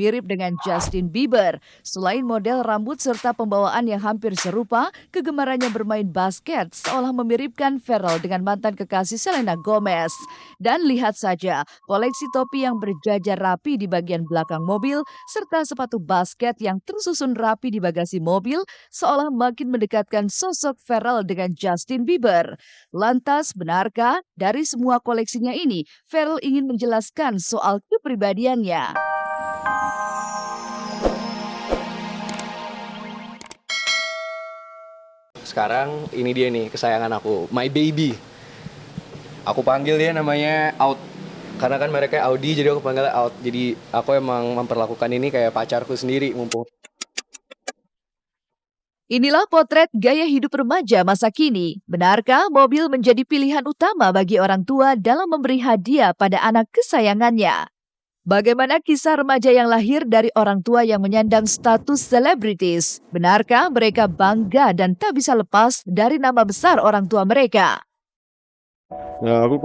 mirip dengan Justin Bieber. Selain model rambut serta pembawaan yang hampir serupa, kegemarannya bermain basket seolah memiripkan Pharrell dengan mantan kekasih Selena Gomez. Dan lihat saja, koleksi topi yang berjajar rapi di bagian belakang mobil, serta sepatu basket yang tersusun rapi di bagasi mobil, seolah makin mendekatkan sosok Pharrell dengan Justin Bieber. Lantas, benarkah dari semua koleksinya ini, Pharrell ingin menjelaskan soal kepribadiannya? Sekarang ini dia nih kesayangan aku, my baby. Aku panggil dia namanya Out. Karena kan mereka Audi jadi aku panggilnya Out. Jadi aku emang memperlakukan ini kayak pacarku sendiri mumpung. Inilah potret gaya hidup remaja masa kini. Benarkah mobil menjadi pilihan utama bagi orang tua dalam memberi hadiah pada anak kesayangannya? Bagaimana kisah remaja yang lahir dari orang tua yang menyandang status selebritis? Benarkah mereka bangga dan tak bisa lepas dari nama besar orang tua mereka? Nah, aku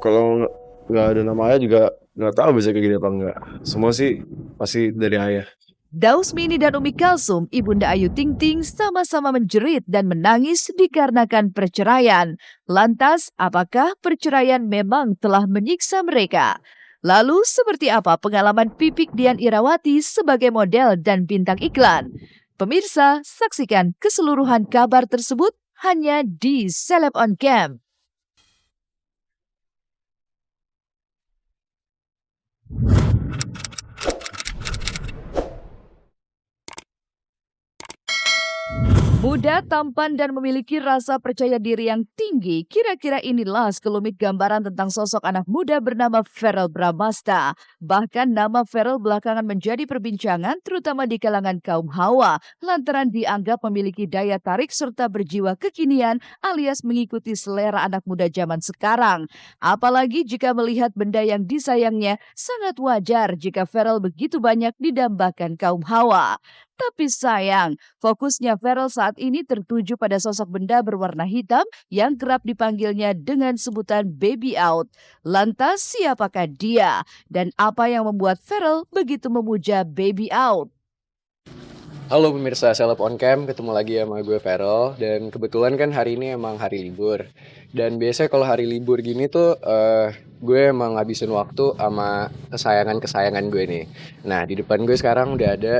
kalau nggak ada nama ayah juga nggak tahu bisa kayak gini apa enggak. Semua sih pasti dari ayah. Dausmini dan Umi Kalsum, ibunda Ayu Ting Ting, sama-sama menjerit dan menangis dikarenakan perceraian. Lantas, apakah perceraian memang telah menyiksa mereka? Lalu, seperti apa pengalaman Pipik Dian Irawati sebagai model dan bintang iklan? Pemirsa, saksikan keseluruhan kabar tersebut hanya di Celeb on Cam. Muda, tampan, dan memiliki rasa percaya diri yang tinggi. Kira-kira inilah sekelumit gambaran tentang sosok anak muda bernama Pharrell Bramasta. Bahkan nama Pharrell belakangan menjadi perbincangan terutama di kalangan kaum hawa lantaran dianggap memiliki daya tarik serta berjiwa kekinian alias mengikuti selera anak muda zaman sekarang. Apalagi jika melihat benda yang disayangnya, sangat wajar jika Pharrell begitu banyak didambakan kaum hawa. Tapi sayang, fokusnya Pharrell saat ini tertuju pada sosok benda berwarna hitam yang kerap dipanggilnya dengan sebutan Baby Out. Lantas siapakah dia? Dan apa yang membuat Pharrell begitu memuja Baby Out? Halo pemirsa Celeb on Cam, ketemu lagi sama gue Ferel. Dan kebetulan kan hari ini emang hari libur. Dan biasanya kalau hari libur gini tuh gue emang ngabisin waktu sama kesayangan-kesayangan gue nih. Nah di depan gue sekarang udah ada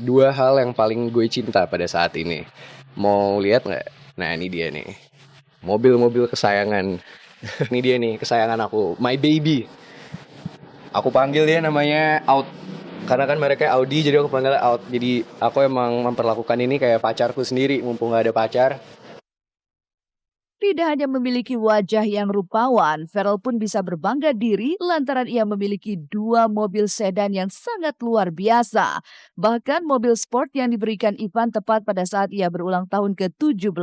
dua hal yang paling gue cinta pada saat ini. Mau lihat nggak? Nah ini dia nih, mobil-mobil kesayangan. Ini dia nih kesayangan aku, my baby. Aku panggil dia namanya Out. Karena kan mereka Audi jadi aku panggilnya Out. Jadi aku emang memperlakukan ini kayak pacarku sendiri mumpung gak ada pacar. Tidak hanya memiliki wajah yang rupawan, Pharrell pun bisa berbangga diri lantaran ia memiliki dua mobil sedan yang sangat luar biasa. Bahkan mobil sport yang diberikan Ivan tepat pada saat ia berulang tahun ke-17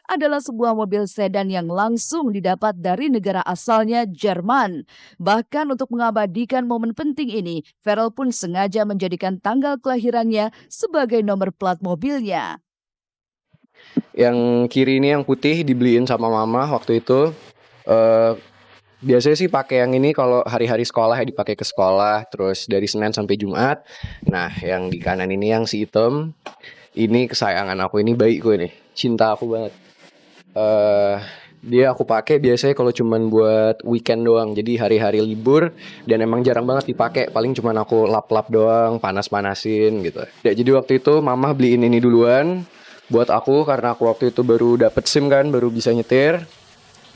adalah sebuah mobil sedan yang langsung didapat dari negara asalnya, Jerman. Bahkan untuk mengabadikan momen penting ini, Pharrell pun sengaja menjadikan tanggal kelahirannya sebagai nomor plat mobilnya. Yang kiri ini yang putih dibeliin sama mama waktu itu. Eh biasanya sih pakai yang ini kalau hari-hari sekolah ya, dipakai ke sekolah terus dari Senin sampai Jumat. Nah, yang di kanan ini yang si hitam, ini kesayangan aku, ini bayiku ini. Cinta aku banget. eh Dia aku pakai biasanya kalau cuman buat weekend doang. Jadi hari-hari libur dan emang jarang banget dipakai. Paling cuman aku lap-lap doang, panas-panasin gitu. Ya, jadi waktu itu mama beliin ini duluan buat aku karena aku waktu itu baru dapet SIM kan, baru bisa nyetir.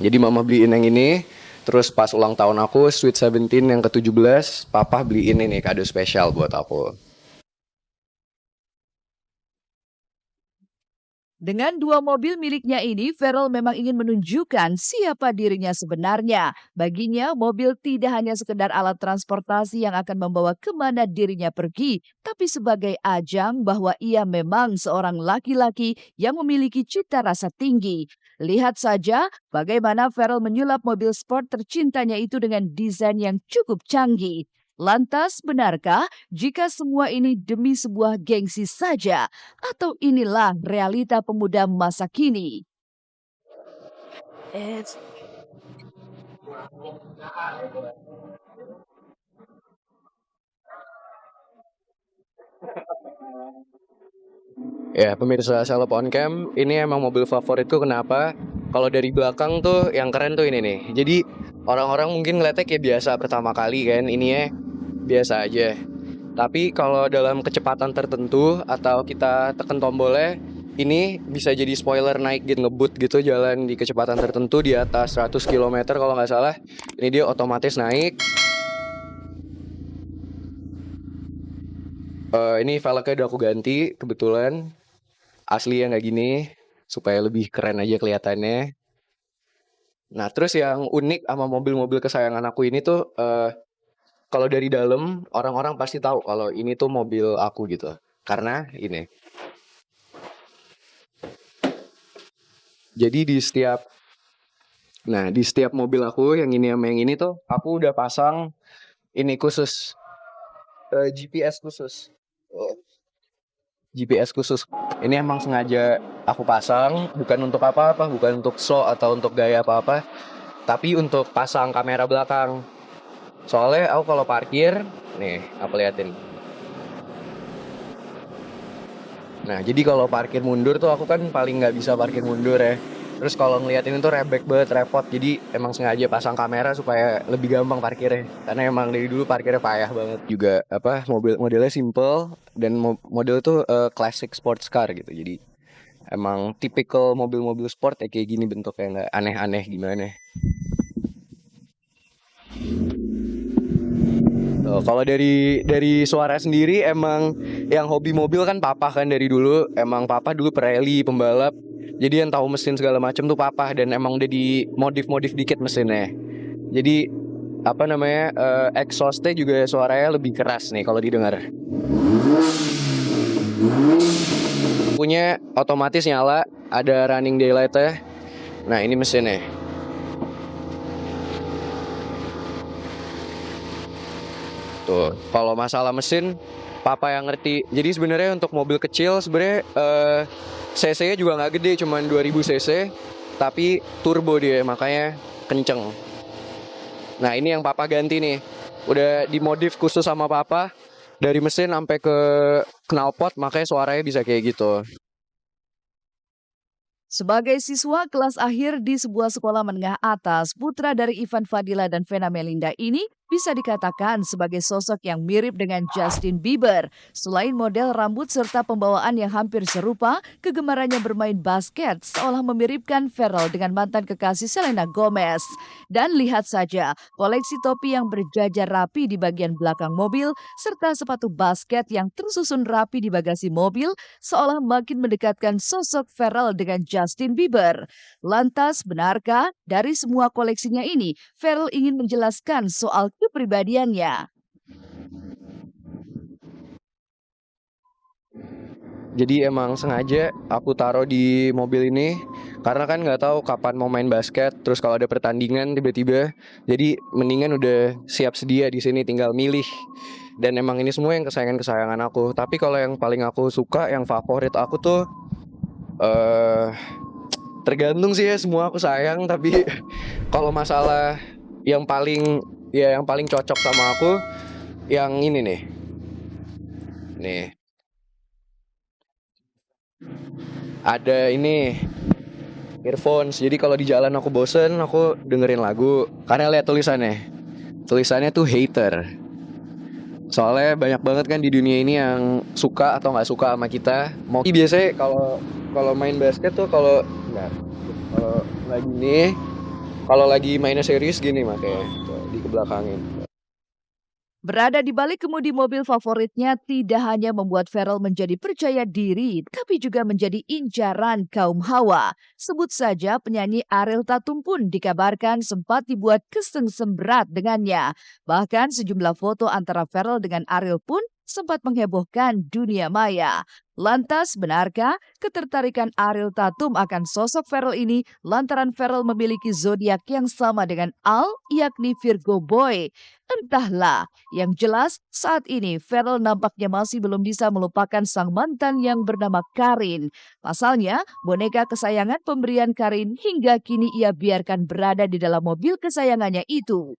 Jadi mama beliin yang ini. Terus pas ulang tahun aku, Sweet 17 yang ke-17, papa beliin ini kado spesial buat aku. Dengan dua mobil miliknya ini, Pharrell memang ingin menunjukkan siapa dirinya sebenarnya. Baginya, mobil tidak hanya sekedar alat transportasi yang akan membawa kemana dirinya pergi, tapi sebagai ajang bahwa ia memang seorang laki-laki yang memiliki cita rasa tinggi. Lihat saja bagaimana Pharrell menyulap mobil sport tercintanya itu dengan desain yang cukup canggih. Lantas, benarkah jika semua ini demi sebuah gengsi saja? Atau inilah realita pemuda masa kini? Ya, pemirsa Seleb On Cam, ini emang mobil favoritku. Kenapa? Kalau dari belakang tuh yang keren tuh ini nih. Jadi orang-orang mungkin ngeliatnya kayak biasa pertama kali kan, ini ya biasa aja. Tapi kalau dalam kecepatan tertentu atau kita tekan tombolnya, ini bisa jadi spoiler naik gitu, ngebut gitu jalan di kecepatan tertentu di atas 100 km kalau nggak salah. Ini dia otomatis naik. Ini velgnya udah aku ganti kebetulan. Asli ya nggak gini, supaya lebih keren aja kelihatannya. Nah, terus yang unik sama mobil-mobil kesayangan aku ini tuh, kalau dari dalam orang-orang pasti tahu kalau ini tuh mobil aku gitu. Karena ini. Jadi di setiap mobil aku yang ini sama yang ini tuh aku udah pasang ini khusus, GPS khusus. GPS khusus. Ini emang sengaja aku pasang, bukan untuk apa-apa, bukan untuk show atau untuk gaya apa-apa, tapi untuk pasang kamera belakang. Soalnya aku kalau parkir, nih, aku liatin. Nah, jadi kalau parkir mundur tuh aku kan paling nggak bisa parkir mundur ya. Terus kalau ngeliatin itu rebek banget, repot. Jadi emang sengaja pasang kamera supaya lebih gampang parkirnya. Karena emang dari dulu parkirnya payah banget. Juga apa modelnya simple dan model tuh classic sports car gitu. Jadi emang typical mobil-mobil sport ya kayak gini bentuknya, nggak aneh-aneh gimana. Kalau dari suara sendiri emang yang hobi mobil kan papa kan dari dulu. Emang papa dulu pereli pembalap. Jadi yang tahu mesin segala macam tuh papa dan emang udah di modif dikit mesinnya. Jadi apa namanya exhaustnya juga suaranya lebih keras nih kalau didengar. Punya otomatis nyala, ada running daylightnya. Nah ini mesinnya. Tuh, kalau masalah mesin, papa yang ngerti. Jadi sebenarnya untuk mobil kecil sebenarnya cc-nya juga nggak gede, cuman 2000 cc, tapi turbo dia, makanya kenceng. Nah ini yang papa ganti nih, udah dimodif khusus sama papa, dari mesin sampai ke knalpot, makanya suaranya bisa kayak gitu. Sebagai siswa kelas akhir di sebuah sekolah menengah atas, putra dari Ivan Fadila dan Vena Melinda ini bisa dikatakan sebagai sosok yang mirip dengan Justin Bieber. Selain model rambut serta pembawaan yang hampir serupa, kegemarannya bermain basket seolah memiripkan Pharrell dengan mantan kekasih Selena Gomez. Dan lihat saja, koleksi topi yang berjajar rapi di bagian belakang mobil, serta sepatu basket yang tersusun rapi di bagasi mobil, seolah makin mendekatkan sosok Pharrell dengan Justin Bieber. Lantas, benarkah dari semua koleksinya ini, Pharrell ingin menjelaskan soal kepribadiannya? Jadi emang sengaja aku taruh di mobil ini karena kan nggak tahu kapan mau main basket. Terus kalau ada pertandingan tiba-tiba, jadi mendingan udah siap sedia di sini, tinggal milih. Dan emang ini semua yang kesayangan aku. Tapi kalau yang paling aku suka, yang favorit aku tuh tergantung sih ya, semua aku sayang. Tapi kalau masalah yang paling cocok sama aku, yang ini nih. Nih. Ada ini earphones. Jadi kalau di jalan aku bosen, aku dengerin lagu. Karena lihat tulisannya. Tulisannya tuh hater. Soalnya banyak banget kan di dunia ini yang suka atau nggak suka sama kita. Mau biasanya kalau main basket tuh kalau lagi gini, kalau lagi mainnya serius gini makanya di kebelakangin. Berada di balik kemudi mobil favoritnya tidak hanya membuat Pharrell menjadi percaya diri, tapi juga menjadi incaran kaum hawa. Sebut saja penyanyi Ariel Tatum pun dikabarkan sempat dibuat kesengsem berat dengannya. Bahkan sejumlah foto antara Pharrell dengan Ariel pun sempat menghebohkan dunia maya. Lantas, benarkah ketertarikan Ariel Tatum akan sosok Pharrell ini lantaran Pharrell memiliki zodiak yang sama dengan Al, yakni Virgo Boy? Entahlah, yang jelas saat ini Pharrell nampaknya masih belum bisa melupakan sang mantan yang bernama Karin. Pasalnya, boneka kesayangan pemberian Karin hingga kini ia biarkan berada di dalam mobil kesayangannya itu.